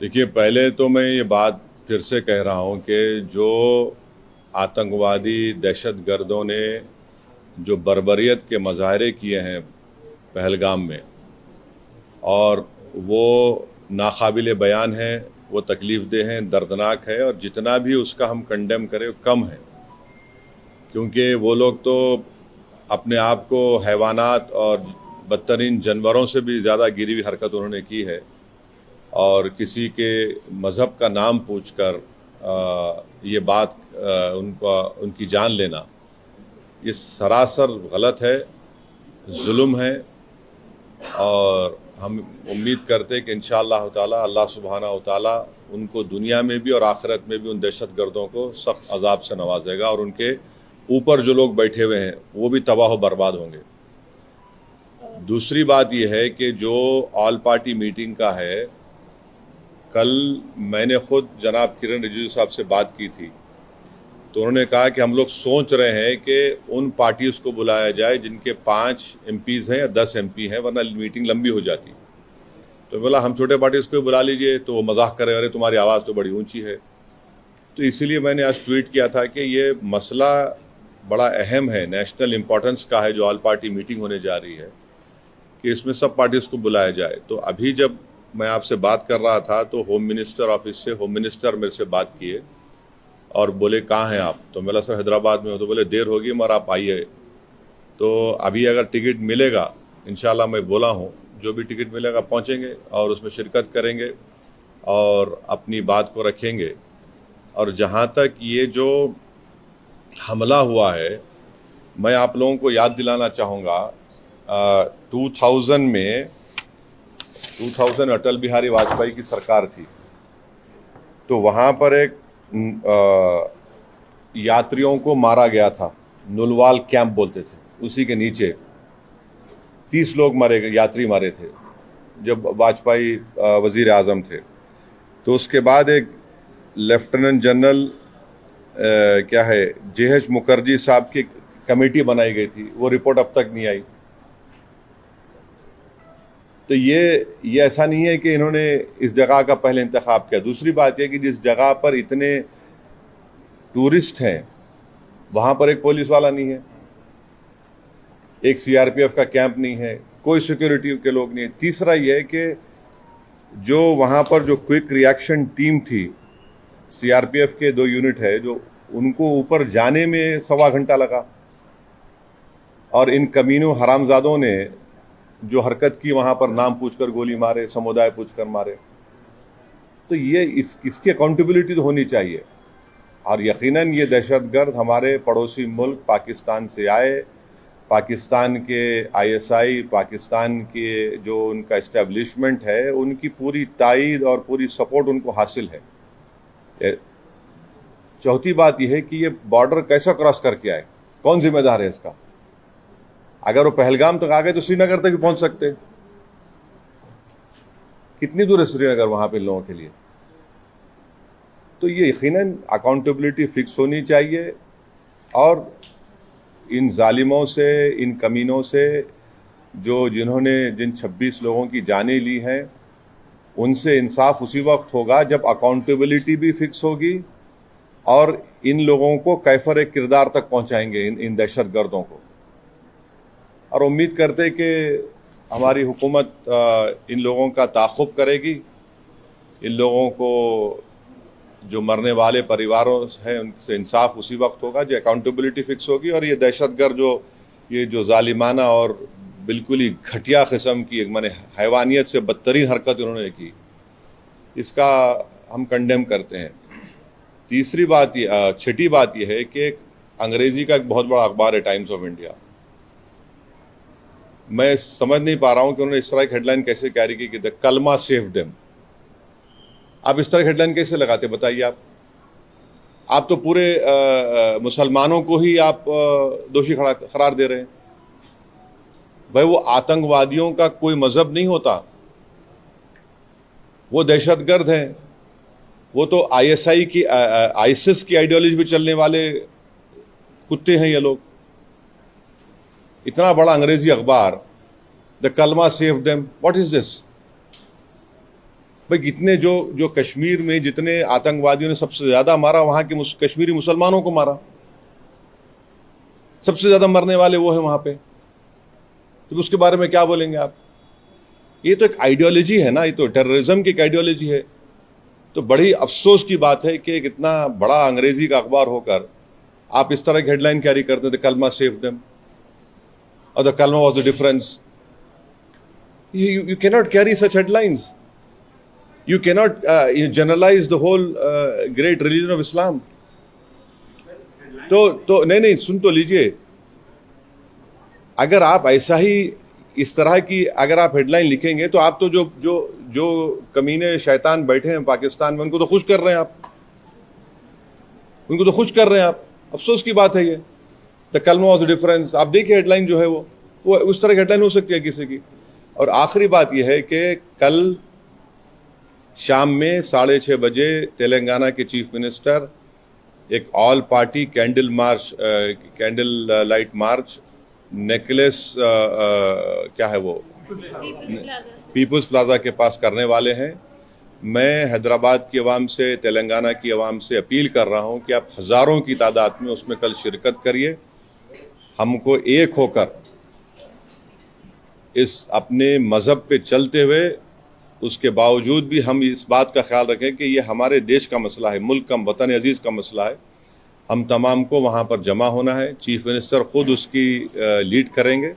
देखिए, पहले तो मैं ये बात फिर से कह रहा हूँ कि जो आतंकवादी दहशतगर्दों ने जो बर्बरियत के मज़ाहरे किए हैं पहलगाम में, और वो नाकाबिल बयान है, वो तकलीफ़ देह हैं, दर्दनाक है, और जितना भी उसका हम कंडेम करें कम है। क्योंकि वो लोग तो अपने आप को हैवानात और बदतरीन जानवरों से भी ज़्यादा गिरी हुई हरकत उन्होंने की है। और किसी के मज़हब का नाम पूछकर ये बात उनकी जान लेना, ये सरासर गलत है, जुल्म है। और हम उम्मीद करते हैं कि इंशाअल्लाह ताला अल्लाह सुब्हानहू व तआला उनको दुनिया में भी और आखिरत में भी उन दहशतगर्दों को सख्त अजाब से नवाजेगा, और उनके ऊपर जो लोग बैठे हुए हैं वो भी तबाह व बर्बाद होंगे। दूसरी बात यह है कि जो ऑल पार्टी मीटिंग का है, कल मैंने खुद जनाब किरण रिजिजू साहब से बात की थी, तो उन्होंने कहा कि हम लोग सोच रहे हैं कि उन पार्टीज को बुलाया जाए जिनके 5 MPs हैं या 10 MP हैं, वरना मीटिंग लंबी हो जाती। तो बोला हम छोटे पार्टीज को बुला लीजिए, तो वो मजाक करे, अरे तुम्हारी आवाज़ तो बड़ी ऊंची है। तो इसीलिए मैंने आज ट्वीट किया था कि ये मसला बड़ा अहम है, नेशनल इम्पोर्टेंस का है, जो ऑल पार्टी मीटिंग होने जा रही है, कि इसमें सब पार्टीज को बुलाया जाए। तो अभी जब मैं आपसे बात कर रहा था तो होम मिनिस्टर ऑफिस से होम मिनिस्टर मेरे से बात किए और बोले कहाँ हैं आप? तो मैं सर हैदराबाद में हूँ। तो बोले देर होगी मगर आप आइए। तो अभी अगर टिकट मिलेगा, इंशाल्लाह मैं बोला हूँ, जो भी टिकट मिलेगा पहुँचेंगे और उसमें शिरकत करेंगे और अपनी बात को रखेंगे। और जहाँ तक ये जो हमला हुआ है, मैं आप लोगों को याद दिलाना चाहूँगा, 2000 अटल बिहारी वाजपेयी की सरकार थी, तो वहाँ पर एक यात्रियों को मारा गया था, नुलवाल कैंप बोलते थे, उसी के नीचे 30 लोग मारे गए, यात्री मारे थे जब वाजपेयी वजीर आजम थे। तो उसके बाद एक लेफ्टिनेंट जनरल क्या है JH मुखर्जी साहब की कमेटी बनाई गई थी, वो रिपोर्ट अब तक नहीं आई। तो ये ऐसा नहीं है कि इन्होंने इस जगह का पहले इंतखाब किया। दूसरी बात यह कि जिस जगह पर इतने टूरिस्ट हैं वहाँ पर एक पुलिस वाला नहीं है, एक CRPF का कैंप नहीं है, कोई सिक्योरिटी के लोग नहीं है। तीसरा यह है कि जो वहाँ पर जो क्विक रिएक्शन टीम थी, CRPF के 2 यूनिट है, जो उनको ऊपर जाने में 1.25 घंटा लगा, और इन कमीनों हरामजादों ने जो हरकत की वहाँ पर नाम पूछकर गोली मारे, समुदाय पूछकर मारे। तो ये इसकी अकाउंटेबिलिटी तो होनी चाहिए। और यकीनन ये दहशतगर्द हमारे पड़ोसी मुल्क पाकिस्तान से आए, पाकिस्तान के ISI, पाकिस्तान के जो उनका इस्टेब्लिशमेंट है, उनकी पूरी तायीद और पूरी सपोर्ट उनको हासिल है। चौथी बात यह है कि ये बॉर्डर कैसा क्रॉस करके आए, कौन जिम्मेदार है इसका? अगर वो पहलगाम तक आ गए तो श्रीनगर तक भी पहुंच सकते। कितनी दूर है श्रीनगर वहां पे लोगों के लिए? तो ये यकीनन अकाउंटेबिलिटी फिक्स होनी चाहिए, और इन जालिमों से, इन कमीनों से, जिन्होंने जिन 26 लोगों की जानें ली हैं, उनसे इंसाफ उसी वक्त होगा जब अकाउंटेबिलिटी भी फिक्स होगी और इन लोगों को कैफर किरदार तक पहुंचाएंगे, इन दहशतगर्दों को। और उम्मीद करते कि हमारी हुकूमत इन लोगों का ताक़ुब करेगी, इन लोगों को जो मरने वाले परिवारों हैं उनसे इंसाफ उसी वक्त होगा जब अकाउंटेबिलिटी फिक्स होगी। और ये दहशतगर्द ये जो जालिमाना और बिल्कुल ही घटिया किस्म की, माने हैवानियत से बदतरीन हरकत उन्होंने की, इसका हम कंडेम करते हैं। छठी बात यह है कि अंग्रेजी का एक बहुत बड़ा अखबार है टाइम्स ऑफ इंडिया, मैं समझ नहीं पा रहा हूं कि उन्होंने इस तरह की हेडलाइन कैसे कैरी की, द कलमा सेव देम। आप इस तरह की हेडलाइन कैसे लगाते बताइए? आप तो पूरे मुसलमानों को ही आप दोषी करार दे रहे हैं। भाई, वो आतंकवादियों का कोई मजहब नहीं होता, वो दहशतगर्द हैं। वो तो ISI की ISIS की आइडियोलॉजी भी चलने वाले कुत्ते हैं ये लोग। इतना बड़ा अंग्रेजी अखबार, द कलमा save them, what is this? भाई कितने जो कश्मीर में जितने आतंकवादियों ने सबसे ज्यादा मारा, वहां के कश्मीरी मुसलमानों को मारा, सबसे ज्यादा मरने वाले वो है वहां पे। तो उसके बारे में क्या बोलेंगे आप? ये तो एक आइडियोलॉजी है ना, ये तो टेररिज्म की एक आइडियोलॉजी है। तो बड़ी अफसोस की बात है कि कितना बड़ा अंग्रेजी का अखबार होकर आप इस तरह की हेडलाइन कैरी करते थे, कलमा सेव देम और द कलमा was the difference. You cannot carry such headlines. You cannot generalize the whole great religion of Islam. तो नहीं सुन तो लीजिए, अगर आप ऐसा ही इस तरह की अगर आप हेडलाइन लिखेंगे तो आप तो जो कमीने शैतान बैठे हैं पाकिस्तान में उनको तो खुश कर रहे हैं आप, उनको तो खुश कर रहे हैं आप। अफसोस की बात है ये। द कलमा वाज द डिफरेंस, आप देखिए हेडलाइन जो है वो उस तरह की हेडलाइन हो सकती है किसी की। और आखिरी बात यह है कि कल शाम में 6:30 बजे तेलंगाना के चीफ मिनिस्टर एक all party candle light march necklace क्या है वो पीपुल्स प्लाजा के पास करने वाले हैं। मैं हैदराबाद की आवाम से, तेलंगाना की आवाम से अपील कर रहा हूं कि आप हजारों की तादाद में उसमें कल शिरकत करिए। हमको एक होकर इस अपने मजहब पे चलते हुए उसके बावजूद भी हम इस बात का ख्याल रखें कि ये हमारे देश का मसला है, मुल्क का, वतन अजीज का मसला है। हम तमाम को वहाँ पर जमा होना है। चीफ मिनिस्टर खुद उसकी लीड करेंगे।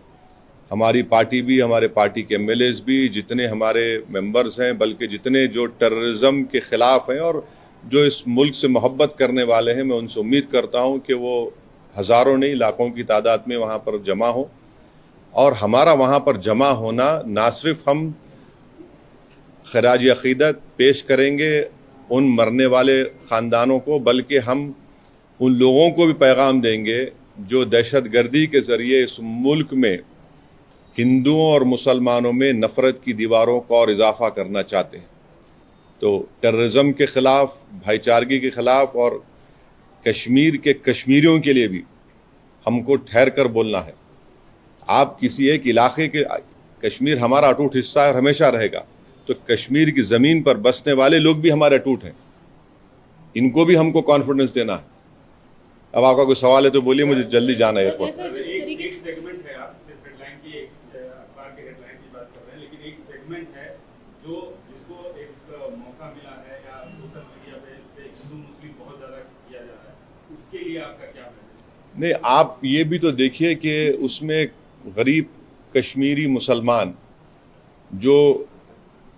हमारी पार्टी भी, हमारे पार्टी के एमएलएज भी, जितने हमारे मेंबर्स हैं, बल्कि जितने जो टेररिज्म के खिलाफ हैं और जो इस मुल्क से मोहब्बत करने वाले हैं, मैं उनसे उम्मीद करता हूँ कि वो हज़ारों नहीं लाखों की तादाद में वहाँ पर जमा हो। और हमारा वहाँ पर जमा होना ना सिर्फ हम खराज अक़ीदत पेश करेंगे उन मरने वाले ख़ानदानों को, बल्कि हम उन लोगों को भी पैगाम देंगे जो दहशत गर्दी के ज़रिए इस मुल्क में हिंदुओं और मुसलमानों में नफ़रत की दीवारों को और इजाफा करना चाहते हैं। तो टेररिज्म के ख़िलाफ़, भाईचारगी के ख़िलाफ़ और कश्मीर के कश्मीरियों के लिए भी हमको ठहर कर बोलना है। आप किसी एक इलाके के, कश्मीर हमारा अटूट हिस्सा है और हमेशा रहेगा, तो कश्मीर की ज़मीन पर बसने वाले लोग भी हमारे अटूट हैं, इनको भी हमको कॉन्फिडेंस देना है। अब आपका कोई सवाल है तो बोलिए, मुझे जल्दी जाना है एयरपोर्ट। एक सेगमेंट है, आप सिर्फ हेडलाइन की, अखबार के हेडलाइन की बात कर रहे हैं, लेकिन एक सेगमेंट है जिसको एक मौका मिला है या सोशल मीडिया पे हिंदू मुस्लिम बहुत ज्यादा किया जा रहा है, उसके लिए आपका क्या मैसेज? नहीं, आप ये भी तो देखिए कि उसमें गरीब कश्मीरी मुसलमान जो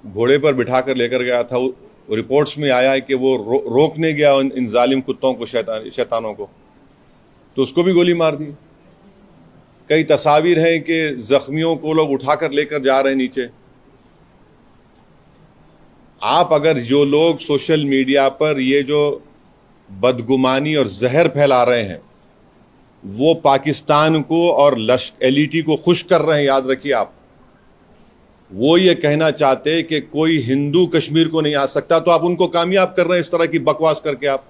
घोड़े पर बिठा कर लेकर गया था, रिपोर्ट्स में आया है कि वो रोकने गया इन जालिम कुत्तों को, शैतानों को, तो उसको भी गोली मार दी। कई तस्वीर हैं कि जख्मियों को लोग उठाकर लेकर जा रहे हैं नीचे। आप अगर जो लोग सोशल मीडिया पर ये जो बदगुमानी और जहर फैला रहे हैं वो पाकिस्तान को और एलईटी को खुश कर रहे हैं, याद रखिए आप। वो ये कहना चाहते कि कोई हिंदू कश्मीर को नहीं आ सकता, तो आप उनको कामयाब कर रहे हैं इस तरह की बकवास करके। आप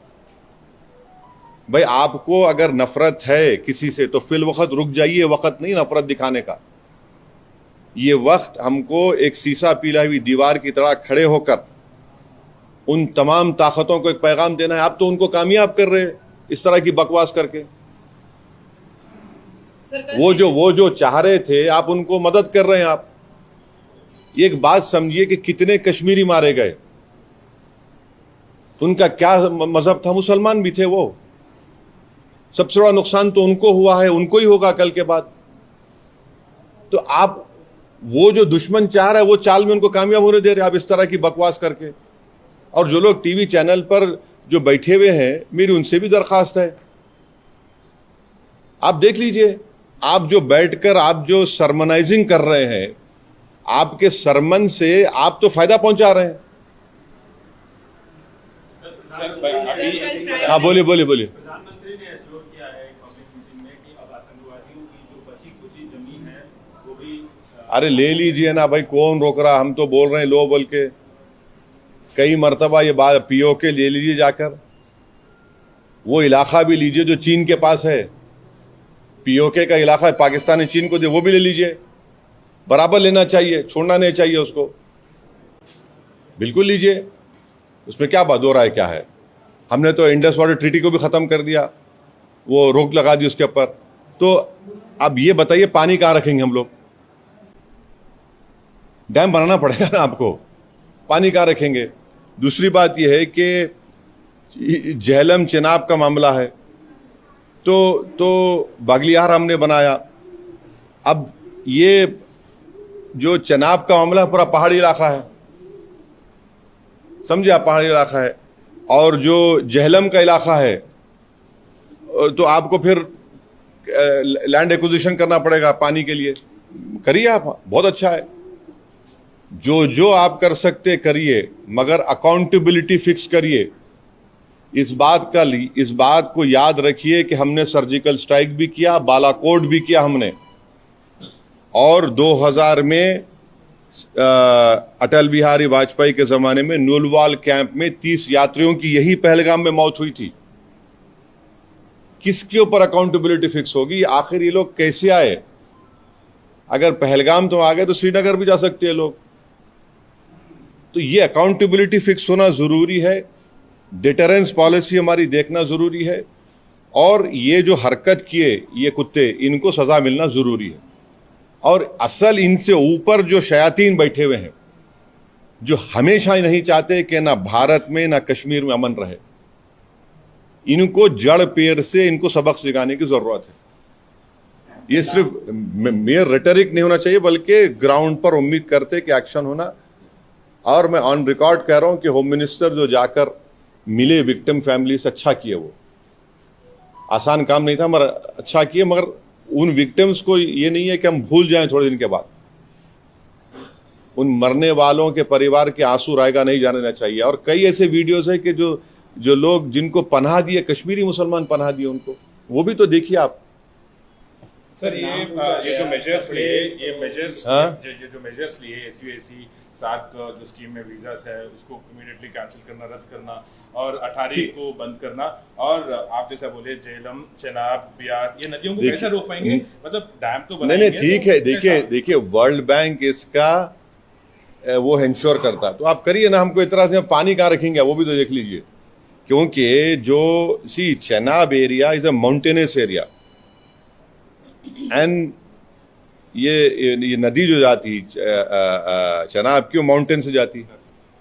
भाई, आपको अगर नफरत है किसी से तो फिल वक्त रुक जाइए, वक्त नहीं नफरत दिखाने का। ये वक्त हमको एक सीसा पीला हुई दीवार की तरह खड़े होकर उन तमाम ताकतों को एक पैगाम देना है। आप तो उनको कामयाब कर रहे हैं इस तरह की बकवास करके। वो जो चाह रहे थे, आप उनको मदद कर रहे हैं। आप एक बात समझिए कि कितने कश्मीरी मारे गए, उनका क्या मजहब था? मुसलमान भी थे वो। सबसे बड़ा नुकसान तो उनको हुआ है, उनको ही होगा कल के बाद। तो आप वो जो दुश्मन चाह रहा है वो चाल में उनको कामयाब होने दे रहे आप इस तरह की बकवास करके। और जो लोग टीवी चैनल पर जो बैठे हुए हैं, मेरी उनसे भी दरखास्त है, आप देख लीजिए। आप जो बैठकर आप जो सरमनाइजिंग कर रहे हैं, आपके सरमन से आप तो फायदा पहुंचा रहे हैं। हाँ, बोलिए। प्रधानमंत्री ने एश्योर किया है पब्लिक मीटिंग में कि अब आतंकवादियों की जो बची कुची जमीन है वो भी अरे ले लीजिए ना भाई, कौन रोक रहा? हम तो बोल रहे हैं लो बोल के कई मरतबा ये बात। पीओके ले लीजिए जाकर, वो इलाका भी लीजिए जो चीन के पास है। पीओके का इलाका पाकिस्तान ने चीन को दिया, वो भी ले लीजिए। बराबर लेना चाहिए, छोड़ना नहीं चाहिए उसको। बिल्कुल लीजिए, उसमें क्या बात हो रहा है, क्या है। हमने तो इंडस वाटर ट्रीटी को भी ख़त्म कर दिया, वो रोक लगा दी उसके ऊपर। तो अब ये बताइए पानी कहाँ रखेंगे हम लोग? डैम बनाना पड़ेगा ना आपको, पानी कहाँ रखेंगे? दूसरी बात यह है कि झेलम चेनाब का मामला है, तो बागलियार हमने बनाया। अब ये जो चेनाब का मामला है पूरा पहाड़ी इलाका है, समझे आप, पहाड़ी इलाका है। और जो झेलम का इलाका है तो आपको फिर लैंड एक्विजिशन करना पड़ेगा पानी के लिए। करिए आप, बहुत अच्छा है, जो आप कर सकते करिए, मगर अकाउंटेबिलिटी फिक्स करिए। इस बात को याद रखिए कि हमने सर्जिकल स्ट्राइक भी किया, बालाकोट भी किया हमने, और 2000 में अटल बिहारी वाजपेयी के जमाने में नुलवाल कैंप में 30 यात्रियों की यही पहलगाम में मौत हुई थी। किसके ऊपर अकाउंटेबिलिटी फिक्स होगी? आखिर ये लोग कैसे आए? अगर पहलगाम तो आ गए तो श्रीनगर भी जा सकते हैं लोग। तो ये अकाउंटेबिलिटी फिक्स होना जरूरी है, डिटरेंस पॉलिसी हमारी देखना जरूरी है, और ये जो हरकत किए ये कुत्ते, इनको सजा मिलना जरूरी है। और असल इनसे ऊपर जो शयातीन बैठे हुए हैं, जो हमेशा ही नहीं चाहते कि ना भारत में ना कश्मीर में अमन रहे, इनको जड़ पेड़ से इनको सबक सिखाने की जरूरत है। ये सिर्फ मेयर रेटरिक नहीं होना चाहिए, बल्कि ग्राउंड पर उम्मीद करते कि एक्शन होना। और मैं ऑन रिकॉर्ड कह रहा हूं कि होम मिनिस्टर जो जाकर मिले विक्टिम फैमिली से, अच्छा किए। वो आसान काम नहीं था मगर अच्छा किए। मगर उन विक्टिम्स को ये नहीं है कि हम भूल जाएं थोड़े दिन के बाद। उन मरने वालों के परिवार के आंसू रायगा नहीं जाने देना चाहिए। और कई ऐसे वीडियोस है कि जो लोग जिनको पनाह दिए, कश्मीरी मुसलमान पनाह दिए उनको, वो भी तो देखिए आप। सर ये जो मेजर्स लिए, ये जो मेजर्स लिए एससी सार्क जो स्कीम में वीजास है उसको इमीडिएटली कैंसिल करना, रद्द करना, और 18 को बंद करना, और आप जैसा बोले झेलम, चेनाब, ब्यास, ये नदियों को कैसे रोक पाएंगे? मतलब डैम तो बनाएंगे। नहीं, ठीक है। देखिए वर्ल्ड बैंक इसका वो इंश्योर करता है, तो आप करिए ना। हमको इतना से पानी कहाँ रखेंगे वो भी तो देख लीजिए। क्योंकि जो Chenab area is a mountainous area, and ये नदी जो जाती चेनाब की माउंटेन से जाती,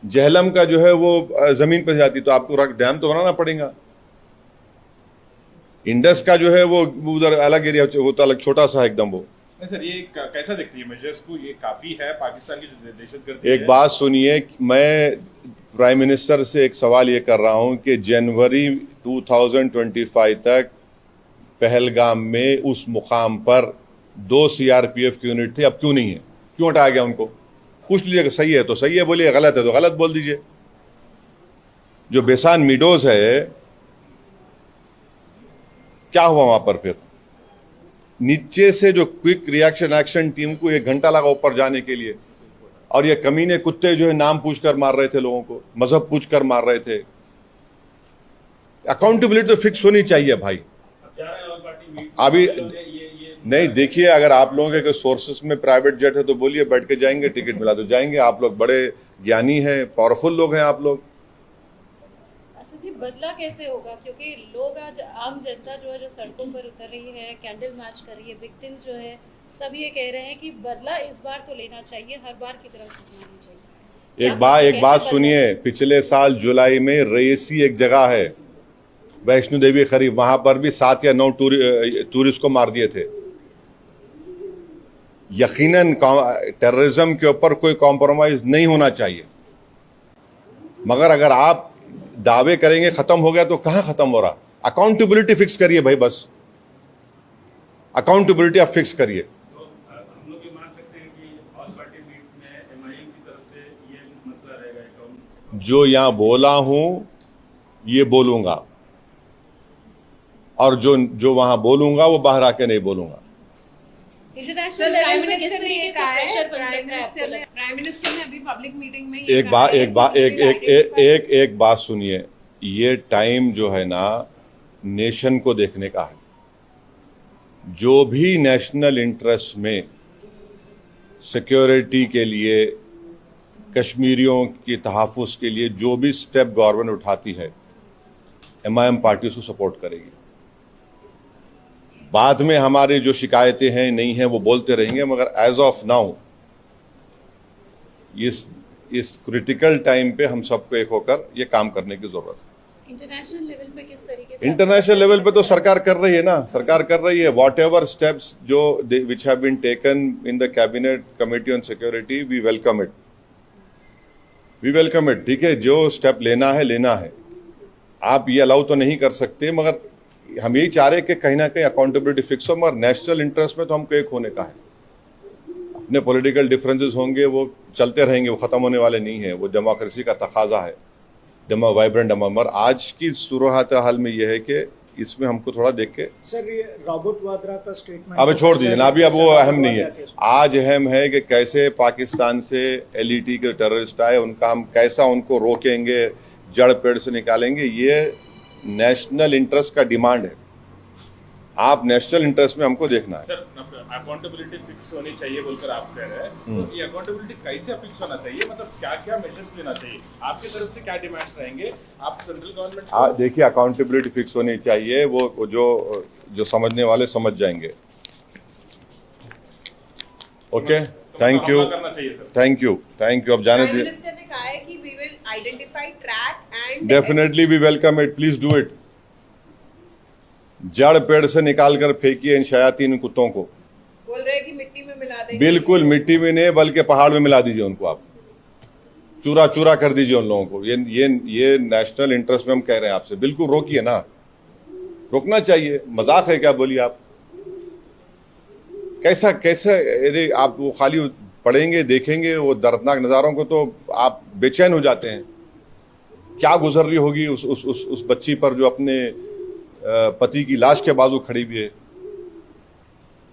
झेलम का जो है वो जमीन पर जाती, तो आपको डैम तो बनाना पड़ेगा। इंडस का जो है वो उधर अलग एरिया, वो तो अलग छोटा सा एकदम। वो नहीं सर, ये कैसा दिखती है मेजर्स को? ये काफी है पाकिस्तान की जो दहशतगर्दी। एक बात सुनिए, मैं प्राइम मिनिस्टर से एक सवाल ये कर रहा हूं कि जनवरी 2025 तक पहलगाम में उस मुकाम पर 2 सीआरपीएफ की यूनिट थी, अब क्यों नहीं है? क्यों हटाया गया उनको? पूछ लीजिएगा, सही है तो सही है बोलिए, गलत है तो गलत बोल दीजिए। जो बेसान मीडोज है, क्या हुआ वहां पर? फिर नीचे से जो क्विक रिएक्शन एक्शन टीम को 1 घंटा लगा ऊपर जाने के लिए, और ये कमीने कुत्ते जो है नाम पूछकर मार रहे थे लोगों को, मजहब पूछकर मार रहे थे। अकाउंटेबिलिटी तो फिक्स होनी चाहिए भाई। अभी नहीं, देखिए, अगर आप लोगों के सोर्सेस में प्राइवेट जेट है तो बोलिए, बैठ के जाएंगे, टिकट मिला तो जाएंगे। आप लोग बड़े ज्ञानी हैं, पावरफुल लोग हैं आप लोग। जी बदला कैसे होगा? क्योंकि लोग आज, आम जनता जो है, जो सड़कों पर उतर रही है, कैंडल मार्च कर रही है, विक्टिम्स जो है सब ये कह रहे हैं कि बदला इस बार तो लेना चाहिए, हर बार की तरह से लेना चाहिए। एक बात सुनिए, पिछले साल जुलाई में रईसी एक जगह है वैष्णो देवी करीब, वहां पर भी 7 या 9 टूरिस्ट को मार दिए थे। यकीनन टेररिज्म के ऊपर कोई कॉम्प्रोमाइज नहीं होना चाहिए, मगर अगर आप दावे करेंगे खत्म हो गया तो कहां खत्म हो रहा? अकाउंटेबिलिटी फिक्स करिए भाई, बस अकाउंटेबिलिटी आप फिक्स करिए। तो हम लोग ये मान सकते हैं कि ऑल पार्टी मीट में एमआईएम की तरफ से ये मसला रहेगा। जो यहां बोला हूं ये बोलूंगा, और जो वहां बोलूंगा वो बाहर आके नहीं बोलूंगा। इंटरनेशनल लेवल पे किस तरीके से प्रेशर बन सकता है आपको? प्राइम मिनिस्टर ने अभी पब्लिक मीटिंग में एक बात सुनिए, ये टाइम जो है ना नेशन को देखने का है। जो भी नेशनल इंटरेस्ट में सिक्योरिटी के लिए कश्मीरियों की तहफ़्फ़ुज़ के लिए जो भी स्टेप गवर्नमेंट उठाती है, MIM पार्टी उसको सपोर्ट करेगी। बाद में हमारी जो शिकायतें हैं नहीं हैं वो बोलते रहेंगे, मगर एज ऑफ नाउ इस क्रिटिकल टाइम पे हम सबको एक होकर ये काम करने की जरूरत है। इंटरनेशनल लेवल पे किस तरीके से इंटरनेशनल लेवल पे तो सरकार कर रही है ना, सरकार कर रही है। वॉट एवर स्टेप्स जो which have been taken in the cabinet committee on security, we welcome it, we welcome it. ठीक है, जो स्टेप लेना है। आप ये अलाउ तो नहीं कर सकते, मगर हम यही चाह रहे हैं कि कहीं ना कहीं अकाउंटेबिलिटी फिक्स हो, मगर नेशनल इंटरेस्ट में तो हमको एक होने का है। अपने पॉलिटिकल डिफरेंसेस होंगे, वो चलते रहेंगे, वो खत्म होने वाले नहीं है, वो डेमोक्रेसी का तकाजा है, वाइब्रेंट मगर आज की सूरत हाल में यह है कि इसमें हमको थोड़ा देख के सर ये रॉबर्ट वाड्रा का स्टेटमेंट अब छोड़ दीजिए ना, अभी अब वो अहम नहीं है। आज अहम है कि कैसे पाकिस्तान से LET के टेररिस्ट आए, उनका हम कैसा उनको रोकेंगे, जड़ पेड़ से निकालेंगे। ये नेशनल इंटरेस्ट का डिमांड है। आप नेशनल इंटरेस्ट में हमको देखना है। सर अकाउंटेबिलिटी फिक्स होनी चाहिए बोलकर आप कह रहे हैं, तो ये अकाउंटेबिलिटी कैसे फिक्स होना चाहिए, मतलब क्या क्या मेजर्स लेना चाहिए, आपकी तरफ से क्या डिमांड्स रहेंगे, आप सेंट्रल गवर्नमेंट देखिए, अकाउंटेबिलिटी फिक्स होनी चाहिए, वो जो समझने वाले समझ जाएंगे। ओके, थैंक यू, करना चाहिए सर। Thank you. अब जाने प्राइम दीजिए। मिनिस्टर ने कहा है कि we will identify, track and definitely we welcome it, please do it. जड़ पेड़ से निकालकर फेंकिए इन शयातीन कुत्तों को। बोल रहे हैं कि मिट्टी में मिला देंगे। बिल्कुल मिट्टी में नहीं, बल्कि पहाड़ में मिला दीजिए उनको, आप चूरा चूरा कर दीजिए उन लोगों को। ये नेशनल इंटरेस्ट में हम कह रहे हैं आपसे, बिल्कुल रोकिए ना, रोकना चाहिए। मजाक है क्या, बोलिए आप? कैसा अरे आप वो खाली पढ़ेंगे, देखेंगे वो दर्दनाक नज़ारों को तो आप बेचैन हो जाते हैं। क्या गुजर रही होगी उस बच्ची पर जो अपने पति की लाश के बाजू खड़ी हुई है।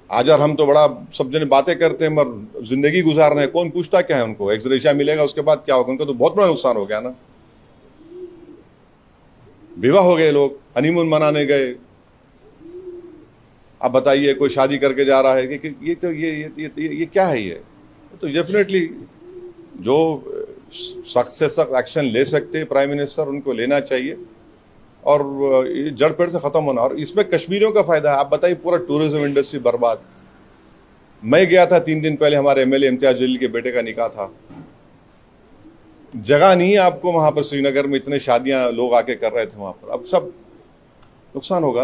आज हम तो बड़ा सब जने बातें करते हैं, मगर जिंदगी गुजार रहे हैं, कौन पूछता क्या है उनको? एक्सग्रेशिया मिलेगा, उसके बाद क्या होगा? उनको तो बहुत बड़ा नुकसान हो गया ना। विवाह हो गए, लोग हनीमून मनाने गए। अब बताइए, कोई शादी करके जा रहा है कि ये क्या है? ये तो डेफिनेटली जो सख्त से सख्त एक्शन ले सकते हैं प्राइम मिनिस्टर, उनको लेना चाहिए और ये जड़ पेड़ से खत्म होना। और इसमें कश्मीरियों का फायदा है। आप बताइए, पूरा टूरिज्म इंडस्ट्री बर्बाद। मैं गया था 3 दिन पहले, हमारे MLA इम्तियाज जलील के बेटे का निकाह था। जगह नहीं है आपको वहां पर, श्रीनगर में इतने शादियां लोग आके कर रहे थे वहां पर। अब सब नुकसान होगा ना।